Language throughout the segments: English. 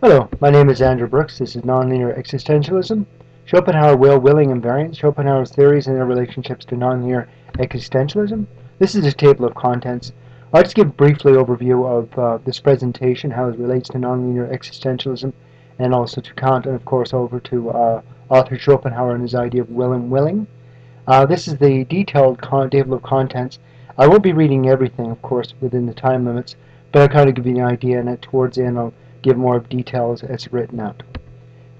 Hello, my name is Andrew Brooks. This is Non-Linear Existentialism. Schopenhauer, Will, Willing, and Variance. Schopenhauer's theories and their relationships to non-linear existentialism. This is a table of contents. I'll just give a briefly overview of this presentation, how it relates to non-linear existentialism, and also to Kant, and of course over to author Schopenhauer and his idea of will and willing. This is the detailed table of contents. I won't be reading everything, of course, within the time limits, but I'll kind of give you an idea, and towards the end I'll give more details as written out.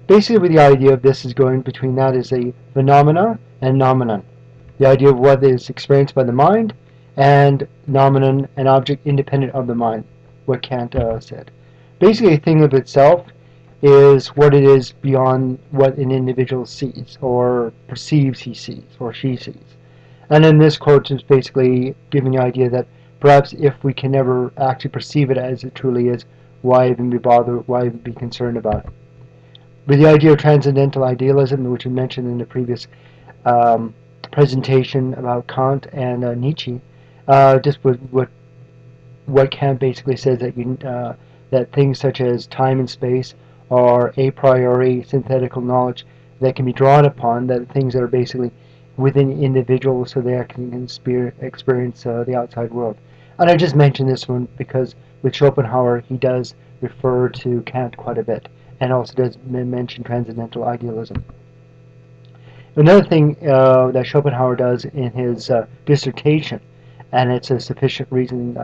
Basically, the idea of this is going between that is a phenomena and nomenon. The idea of what is experienced by the mind, and nomenon, an object independent of the mind, what Kant said. Basically, a thing of itself is what it is beyond what an individual sees or perceives he sees or she sees. And in this quote is basically giving the idea that perhaps if we can never actually perceive it as it truly is, why even be bothered, why even be concerned about it? With the idea of transcendental idealism, which we mentioned in the previous presentation about Kant and Nietzsche, just with what Kant basically says that things such as time and space are a priori synthetical knowledge that can be drawn upon, that things that are basically within individuals so they can experience the outside world. And I just mentioned this one because with Schopenhauer he does refer to Kant quite a bit and also does mention transcendental idealism. Another thing that Schopenhauer does in his dissertation, and it's a sufficient reason,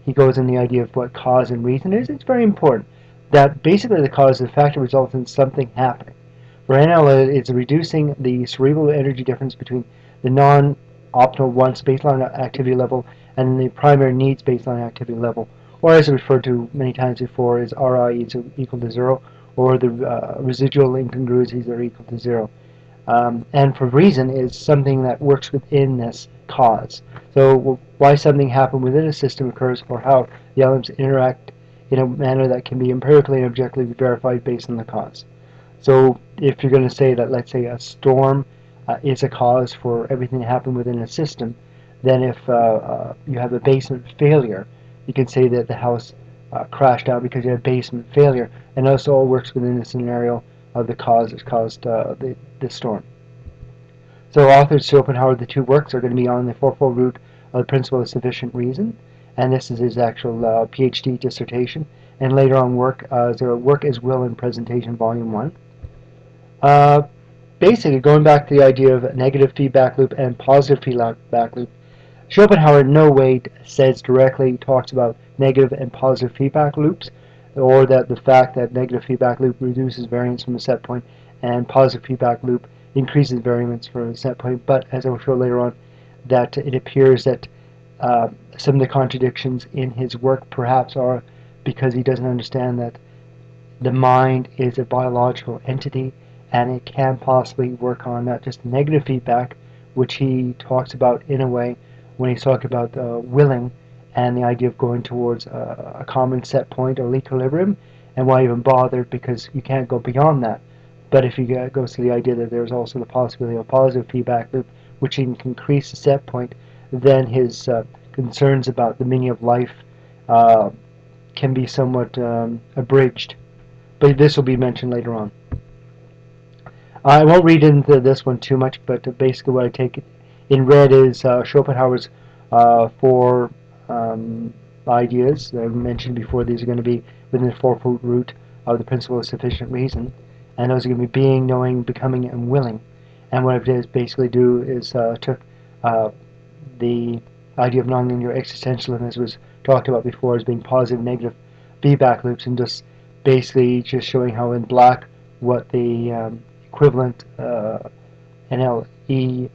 he goes in the idea of what cause and reason is. It's very important that basically the cause is the fact that results in something happening. For NL, it's reducing the cerebral energy difference between the non-optimal wants baseline activity level and the primary needs baseline activity level, or as referred to many times before as RI is equal to zero, or the residual incongruities are equal to zero. And for reason is something that works within this cause. So why something happened within a system occurs, or how the elements interact in a manner that can be empirically and objectively verified based on the cause. So if you're going to say that, let's say, a storm is a cause for everything to happen within a system, then if you have a basement failure, you can say that the house crashed out because you had basement failure, and this all works within the scenario of the cause that caused the storm. So authors Schopenhauer, the two works are going to be on the fourfold root of the principle of sufficient reason, and this is his actual PhD dissertation, and later on work is Will and Presentation, Volume 1. Basically, going back to the idea of negative feedback loop and positive feedback loop, Schopenhauer in no way talks about negative and positive feedback loops, or that the fact that negative feedback loop reduces variance from a set point and positive feedback loop increases variance from a set point. But as I will show later on, that it appears that some of the contradictions in his work perhaps are because he doesn't understand that the mind is a biological entity and it can possibly work on not just negative feedback, which he talks about in a way when he's talking about willing and the idea of going towards a common set point or equilibrium, and why even bother, because you can't go beyond that. But if you go to the idea that there's also the possibility of a positive feedback loop, which can increase the set point, then his concerns about the meaning of life can be somewhat abridged. But this will be mentioned later on. I won't read into this one too much, but basically what I take in red is Schopenhauer's four ideas that I mentioned before. These are going to be within the fourfold root of the principle of sufficient reason, and those are going to be being, knowing, becoming, and willing. And what I did is basically took the idea of nonlinear existentialism, as was talked about before, as being positive and negative feedback loops, and just basically just showing how in black what the equivalent NLE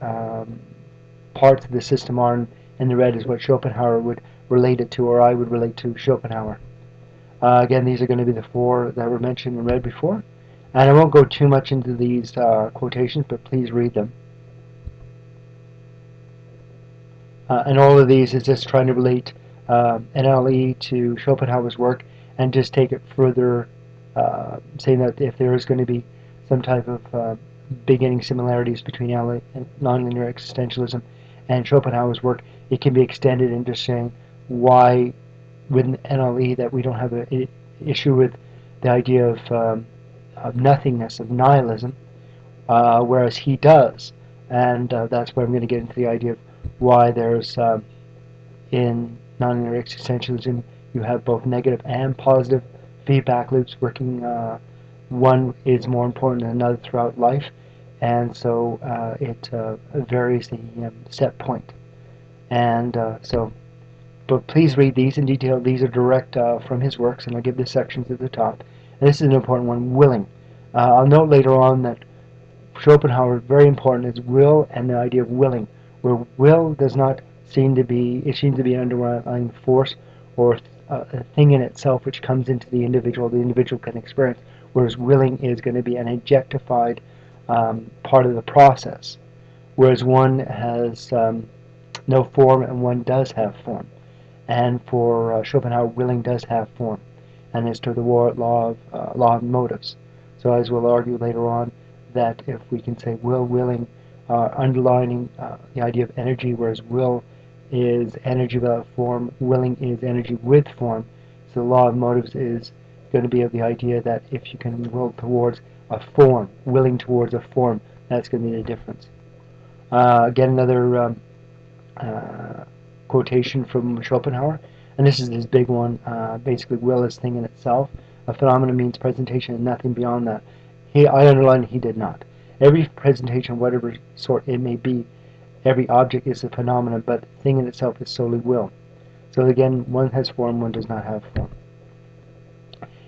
parts of the system are, and the red is what Schopenhauer would relate it to, or I would relate to Schopenhauer. Again, these are going to be the four that were mentioned in red before, and I won't go too much into these quotations, but please read them. And all of these is just trying to relate NLE to Schopenhauer's work and just take it further, saying that if there is going to be some type of beginning similarities between non-linear existentialism and Schopenhauer's work, it can be extended into saying why with NLE that we don't have an issue with the idea of nothingness, of nihilism, whereas he does. And that's where I'm going to get into the idea of why there's, in non-linear existentialism, you have both negative and positive feedback loops working. One is more important than another throughout life, and so it varies the set point. And but please read these in detail. These are direct from his works, and I'll give the sections at the top. And this is an important one, willing. I'll note later on that Schopenhauer, very important, is will and the idea of willing, where will does not seem to be, it seems to be an underlying force or a thing in itself which comes into the individual can experience, whereas willing is going to be an objectified part of the process, whereas one has no form and one does have form. And for Schopenhauer, willing does have form, and is to the law of motives. So as we'll argue later on, that if we can say willing, underlining the idea of energy, whereas will is energy without form, willing is energy with form. So the law of motives is going to be of the idea that if you can will towards a form, willing towards a form, that's going to be the difference. Again, another quotation from Schopenhauer, and this is his big one. Basically, will is thing in itself. A phenomenon means presentation and nothing beyond that. I underlined he did not. Every presentation, whatever sort it may be, every object is a phenomenon, but thing in itself is solely will. So again, one has form, one does not have form.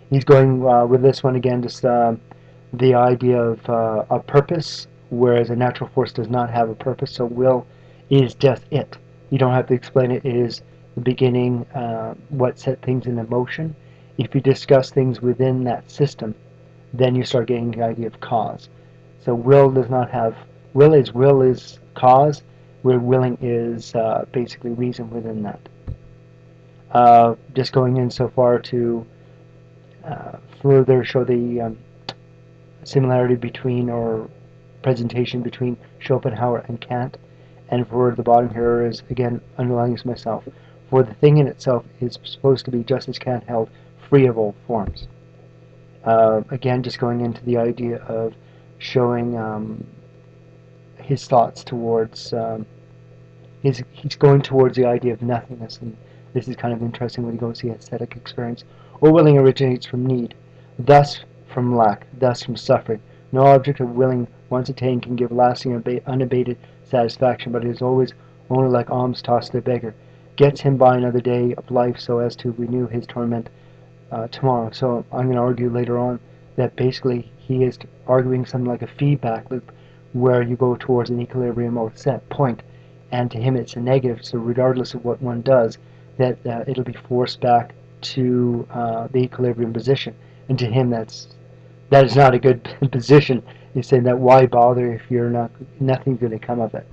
He's going with this one again, just the idea of a purpose, whereas a natural force does not have a purpose, so will is just it. You don't have to explain it. It is the beginning, what set things in motion. If you discuss things within that system, then you start getting the idea of cause. So will does not have, will is cause, where willing is basically reason within that. Just going in so far to further show the similarity between, or presentation between, Schopenhauer and Kant. And for the bottom here is, again, underlining this myself, for the thing in itself is supposed to be, just as Kant held, free of all forms. Again, just going into the idea of showing his thoughts towards, he's going towards the idea of nothingness, and this is kind of interesting when he goes to the aesthetic experience. All willing originates from need, thus from lack, thus from suffering. No object of willing, once attained, can give lasting, unabated satisfaction, but it is always only like alms tossed to a beggar, gets him by another day of life so as to renew his torment tomorrow. So I'm going to argue later on that basically he is arguing something like a feedback loop, where you go towards an equilibrium or set point, and to him it's a negative, so regardless of what one does, that it'll be forced back to the equilibrium position, and to him that is not a good position. He's saying that why bother if nothing's going to come of it.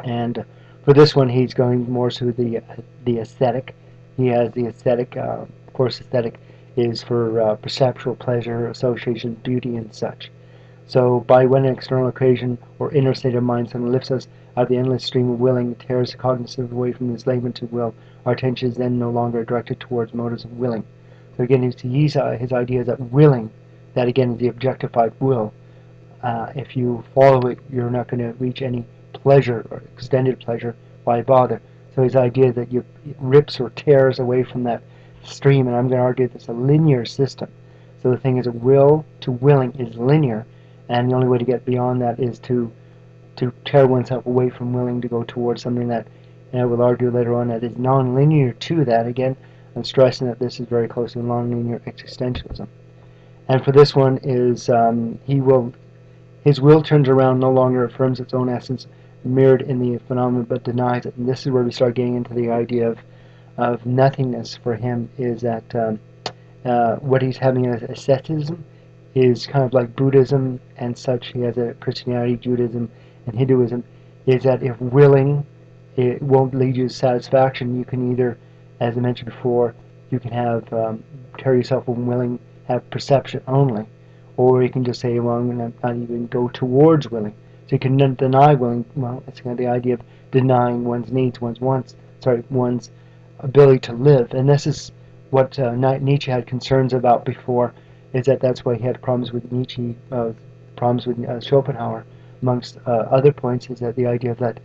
And for this one, he's going more to the aesthetic. He has the aesthetic. Of course, aesthetic is for perceptual pleasure, association, beauty, and such. So, by when an external occasion or inner state of mind suddenly lifts us out of the endless stream of willing, tears the cognizance away from the enslavement to will, our attention is then no longer directed towards motives of willing. So again, his idea is that willing, that again is the objectified will. If you follow it, you're not going to reach any pleasure or extended pleasure. Why bother? So his idea that it rips or tears away from that stream, and I'm going to argue that it's a linear system. So the thing is, will to willing is linear, and the only way to get beyond that is to tear oneself away from willing to go towards something that, and I will argue later on, that is non-linear to that. Again, I'm stressing that this is very close to non-linear existentialism. And for this one is his will turns around, no longer affirms its own essence mirrored in the phenomenon, but denies it. And this is where we start getting into the idea of nothingness. For him is that what he's having as asceticism is kind of like Buddhism and such. He has a Christianity, Judaism, and Hinduism. Is that if willing, it won't lead you to satisfaction. You can either, as I mentioned before, you can have tear yourself from willing, have perception only, or you can just say, well, I'm going to not even go towards willing. So you can deny willing. Well, it's kind of the idea of denying one's needs, one's ability to live. And this is what Nietzsche had concerns about before is that that's why he had problems with Nietzsche, problems with Schopenhauer, amongst other points, is that the idea that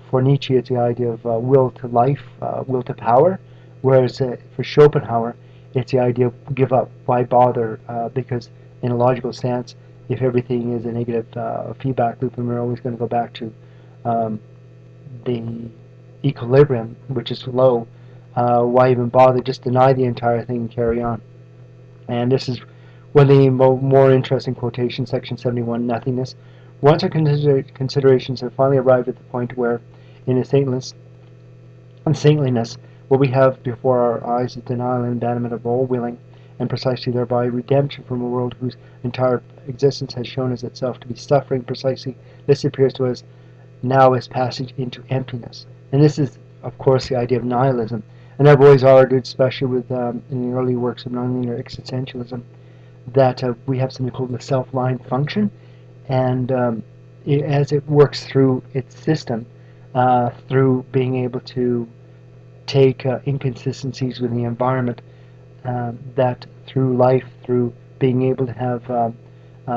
for Nietzsche it's the idea of will to life, will to power, whereas for Schopenhauer it's the idea of give up, why bother, because in a logical sense, if everything is a negative feedback loop and we're always going to go back to um, the equilibrium, which is low, why even bother? Just deny the entire thing and carry on. And this is one of the more interesting quotations, section 71, Nothingness. Once our considerations have finally arrived at the point where, in a saintliness, what we have before our eyes is denial and abandonment of all willing, and precisely thereby redemption from a world whose entire existence has shown as itself to be suffering. Precisely this appears to us now as passage into emptiness. And this is, of course, the idea of nihilism. And I've always argued, especially with in the early works of Non-Linear Existentialism, that we have something called the self-line function, and as it works through its system, through being able to take inconsistencies with the environment, that through life, through being able to have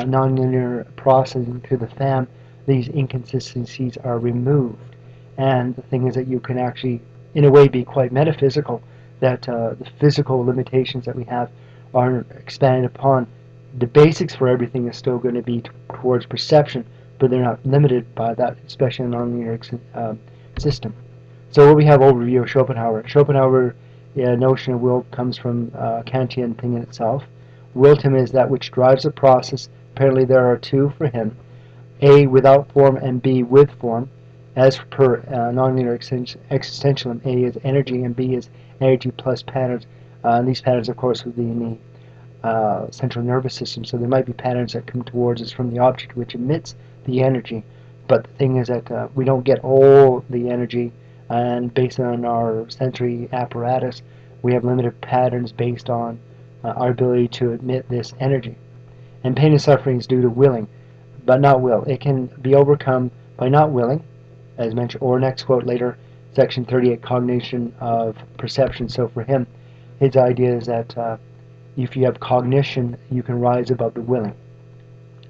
non-linear processing through the FAM, these inconsistencies are removed. And the thing is that you can actually, in a way, be quite metaphysical, that the physical limitations that we have are expanded upon. The basics for everything is still going to be towards perception, but they're not limited by that, especially in a non-linear system. So what we have overview of Schopenhauer. Schopenhauer notion of will comes from Kantian thing in itself. Will to him is that which drives a process. Apparently there are two for him, A without form and B with form. As per non-linear existentialism, A is energy and B is energy plus patterns. And these patterns, of course, would be in the central nervous system. So there might be patterns that come towards us from the object which emits the energy. But the thing is that we don't get all the energy, and based on our sensory apparatus, we have limited patterns based on our ability to emit this energy. And pain and suffering is due to willing, but not will. It can be overcome by not willing, as mentioned, or next quote later, section 38, cognition of perception. So for him, his idea is that if you have cognition, you can rise above the willing.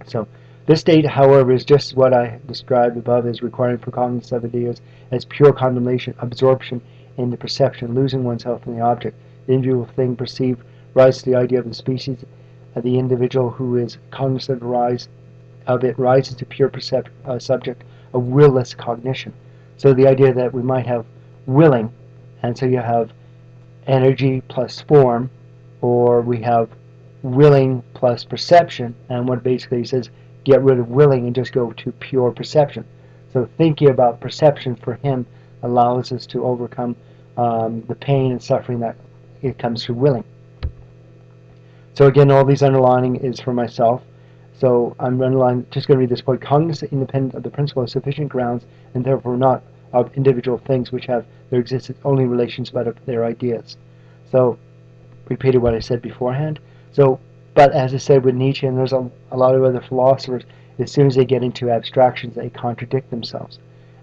So this state, however, is just what I described above as requiring for cognitive ideas as pure condemnation, absorption in the perception, losing oneself in the object. The individual thing perceived rises to the idea of the species. The individual who is cognizant of it rises to pure subject of will-less cognition. So the idea that we might have willing, and so you have energy plus form, or we have willing plus perception, and what basically he says, get rid of willing and just go to pure perception. So thinking about perception for him allows us to overcome the pain and suffering that it comes through willing. So again, all these underlining is for myself. So I'm underlining, just going to read this point. Cognizance independent of the principle of sufficient grounds, and therefore not of individual things which have their existence only relations but of their ideas. So, repeated what I said beforehand. So, but as I said with Nietzsche, and there's a lot of other philosophers, as soon as they get into abstractions, they contradict themselves.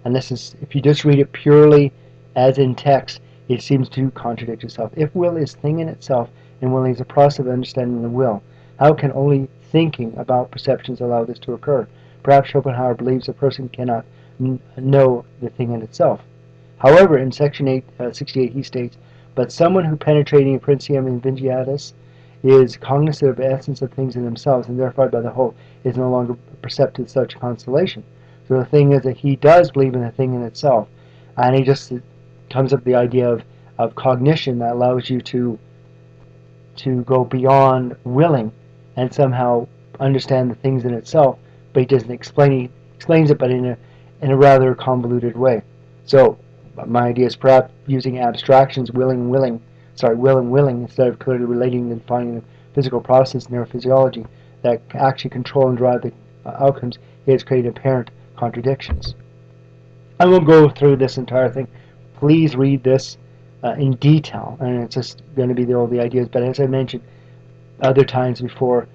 And this is, if you just read it purely as in text, it seems to contradict itself. If will is thing in itself, and willing is a process of understanding the will, how can only thinking about perceptions allow this to occur? Perhaps Schopenhauer believes a person cannot know the thing in itself. However, in section 68 he states, but someone who penetrating principium inveniatus is cognizant of the essence of things in themselves, and therefore by the whole is no longer perceptive of such constellation. So the thing is that he does believe in the thing in itself, and he just comes up with the idea of cognition that allows you to go beyond willing and somehow understand the things in itself, but he doesn't explain it. He explains it, but in a rather convoluted way. So my idea is perhaps using abstractions, will and willing, instead of clearly relating and defining the physical process in neurophysiology that actually control and drive the outcomes, it has created apparent contradictions. I won't go through this entire thing. Please read this in detail, and it's just going to be all the ideas. But as I mentioned other times before,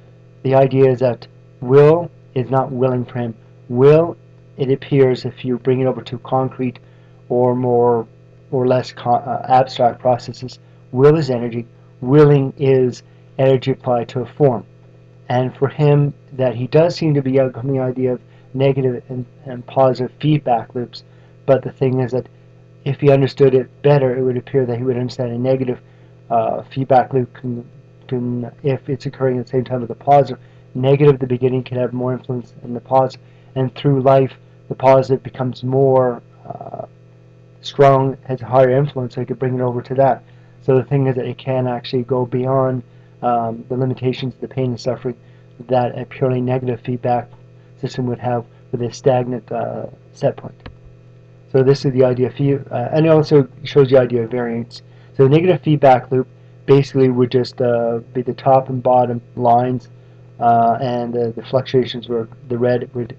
the idea is that will is not willing for him. Will, it appears, if you bring it over to concrete or more or less abstract processes, will is energy, willing is energy applied to a form. And for him, that he does seem to be outcoming the idea of negative and positive feedback loops. But the thing is that if he understood it better, it would appear that he would understand a negative feedback loop if it's occurring at the same time as the positive. Negative at the beginning can have more influence than the positive, and through life, the positive becomes more strong, has a higher influence, so you could bring it over to that. So the thing is that it can actually go beyond the limitations of the pain and suffering that a purely negative feedback system would have with a stagnant set point. So this is the idea of and it also shows the idea of variance. So the negative feedback loop basically would just be the top and bottom lines, and the fluctuations were the red would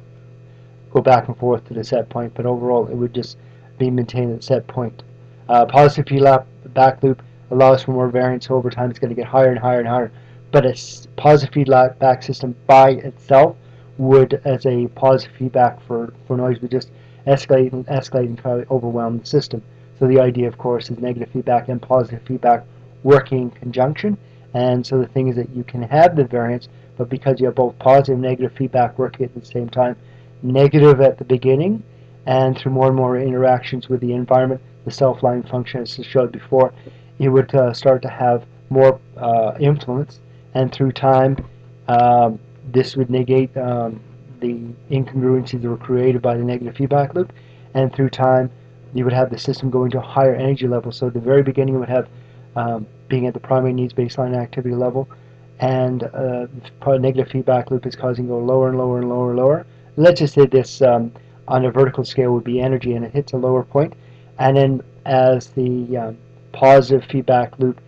go back and forth to the set point, but overall it would just be maintained at the set point. Positive feedback loop allows for more variance, so over time it's going to get higher and higher and higher. But a positive feedback system by itself would, as a positive feedback for noise, would just escalate and escalate and try to overwhelm the system. So the idea, of course, is negative feedback and positive feedback working in conjunction. And so the thing is that you can have the variance, but because you have both positive and negative feedback working at the same time, negative at the beginning, and through more and more interactions with the environment, the self-line function, as I showed before, it would start to have more influence, and through time, this would negate the incongruencies that were created by the negative feedback loop, and through time, you would have the system going to a higher energy level. So at the very beginning, it would have being at the primary needs baseline activity level, and negative feedback loop is causing it to go lower and lower and lower and lower. Let's just say this on a vertical scale would be energy, and it hits a lower point, and then as the positive feedback loop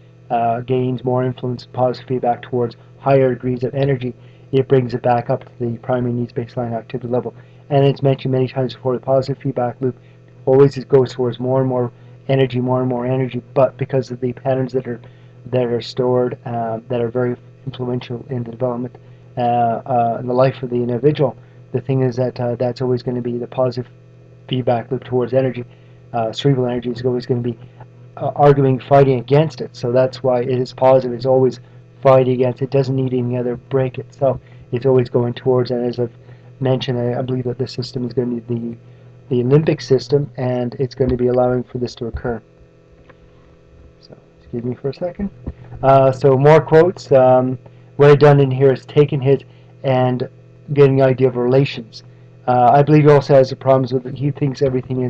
gains more influence, positive feedback towards higher degrees of energy, it brings it back up to the primary needs baseline activity level. And it's mentioned many times before, the positive feedback loop always goes towards more and more energy, but because of the patterns that are stored, that are very influential in the development in the life of the individual, the thing is that that's always going to be the positive feedback loop towards energy. Cerebral energy is always going to be fighting against it. So that's why it is positive. It's always fighting against it. It doesn't need any other break itself. It's always going towards. And as I've mentioned, I believe that this system is going to be the limbic system, and it's going to be allowing for this to occur. So excuse me for a second. So more quotes. What I've done in here is taken his and getting an idea of relations. I believe he also has the problems with it. He thinks everything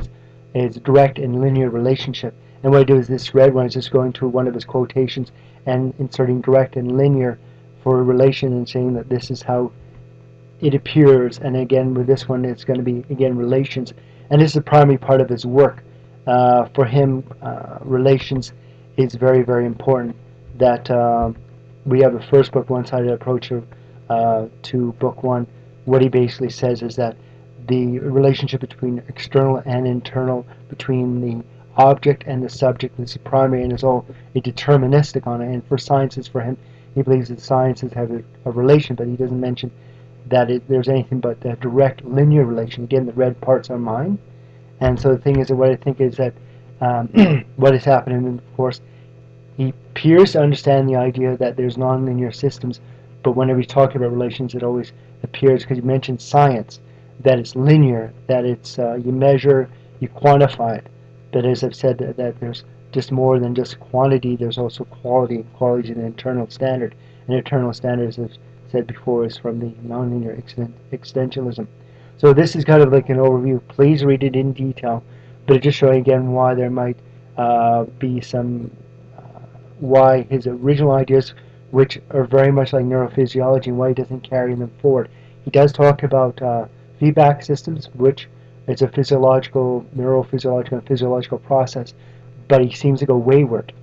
is direct and linear relationship. And what I do is this red one is just going to one of his quotations and inserting direct and linear for a relation and saying that this is how it appears. And again, with this one, it's going to be, again, relations. And this is the primary part of his work. For him, relations is very, very important. That we have a first book one-sided approach to book one. What he basically says is that the relationship between external and internal, between the object and the subject, is primary and is all deterministic on it. And for sciences, for him, he believes that sciences have a relation, but he doesn't mention that there's anything but a direct linear relation. Again, the red parts are mine. And so the thing is that what I think is that what is happening, and of course, he appears to understand the idea that there's nonlinear systems, but whenever he's talking about relations, it always appears, because you mentioned science, that it's linear, that it's you measure, you quantify it. But as I've said, that there's just more than just quantity, there's also quality. Quality is an internal standard. An internal standard, as I've said before, is from the non-linear existentialism. So this is kind of like an overview. Please read it in detail, but it's just showing again why there might be some, why his original ideas, which are very much like neurophysiology, and why he doesn't carry them forward. He does talk about feedback systems, which is a neurophysiological and physiological process, but he seems to go wayward.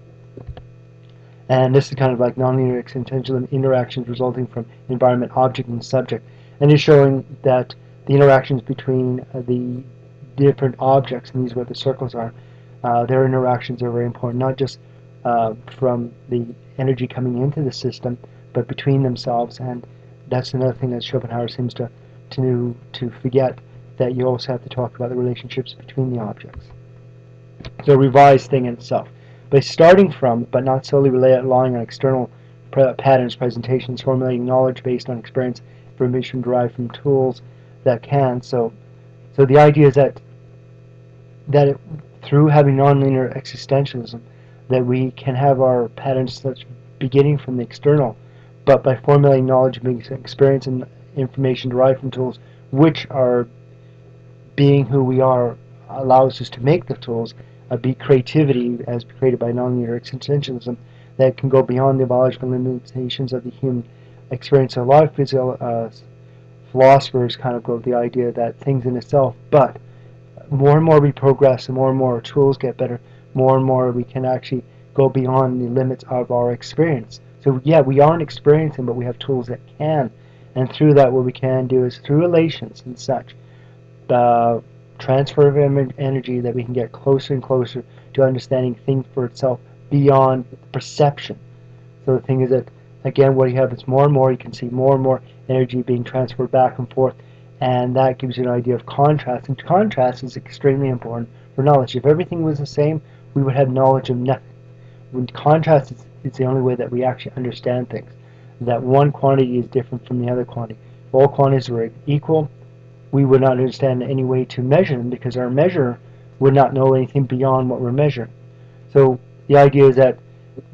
And this is kind of like nonlinear existentialism, interactions resulting from environment, object, and subject. And it's showing that the interactions between the different objects, and these are what the circles are, their interactions are very important, not just from the energy coming into the system, but between themselves. And that's another thing that Schopenhauer seems to forget, that you also have to talk about the relationships between the objects. So revised thing in itself. By starting from, but not solely relying on external patterns, presentations, formulating knowledge based on experience, information derived from tools that can. So the idea is that through having nonlinear existentialism, that we can have our patterns such beginning from the external, but by formulating knowledge, experience, and information derived from tools, which are being who we are, allows us to make the tools, be creativity as created by nonlinear existentialism that can go beyond the biological limitations of the human experience. So a lot of philosophers kind of go with the idea that things in itself, but more and more we progress, and more our tools get better, more and more we can actually go beyond the limits of our experience. So yeah, we aren't experiencing, but we have tools that can. And through that, what we can do is through relations and such, the transfer of energy, that we can get closer and closer to understanding things for itself beyond perception. So the thing is that, again, what you have is more and more, you can see more and more energy being transferred back and forth, and that gives you an idea of contrast. And contrast is extremely important for knowledge. If everything was the same, we would have knowledge of nothing. When contrast is the only way that we actually understand things. That one quantity is different from the other quantity. If all quantities were equal, we would not understand any way to measure them, because our measure would not know anything beyond what we're measuring. So the idea is that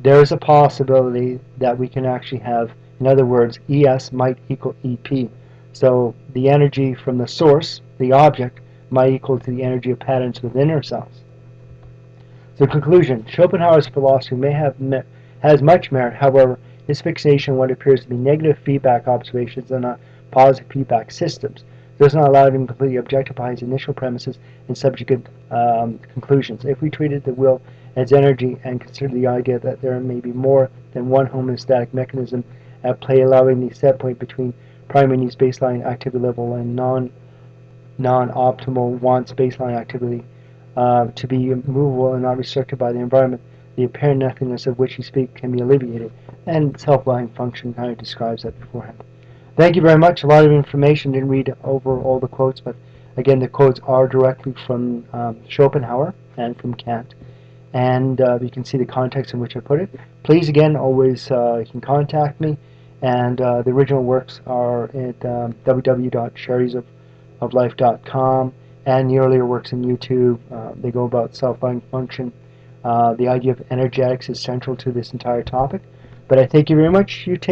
there is a possibility that we can actually have, in other words, ES might equal EP. So the energy from the source, the object, might equal to the energy of patterns within ourselves. So conclusion, Schopenhauer's philosophy has much merit. However, his fixation on what appears to be negative feedback observations and not positive feedback systems does not allow him to completely objectify his initial premises and subsequent conclusions. If we treated the will as energy and consider the idea that there may be more than one homeostatic mechanism at play, allowing the set point between primary needs baseline activity level and non-optimal wants baseline activity to be movable and not restricted by the environment, the apparent nothingness of which you speak can be alleviated, and self-lying function kind of describes that beforehand. Thank you very much. A lot of information. Didn't read over all the quotes, but again, the quotes are directly from Schopenhauer and from Kant, and you can see the context in which I put it. Please, again, always you can contact me, and the original works are at www.sherriesoflife.com, and the earlier works in YouTube. They go about self-lying function. The idea of energetics is central to this entire topic. But I thank you very much. You take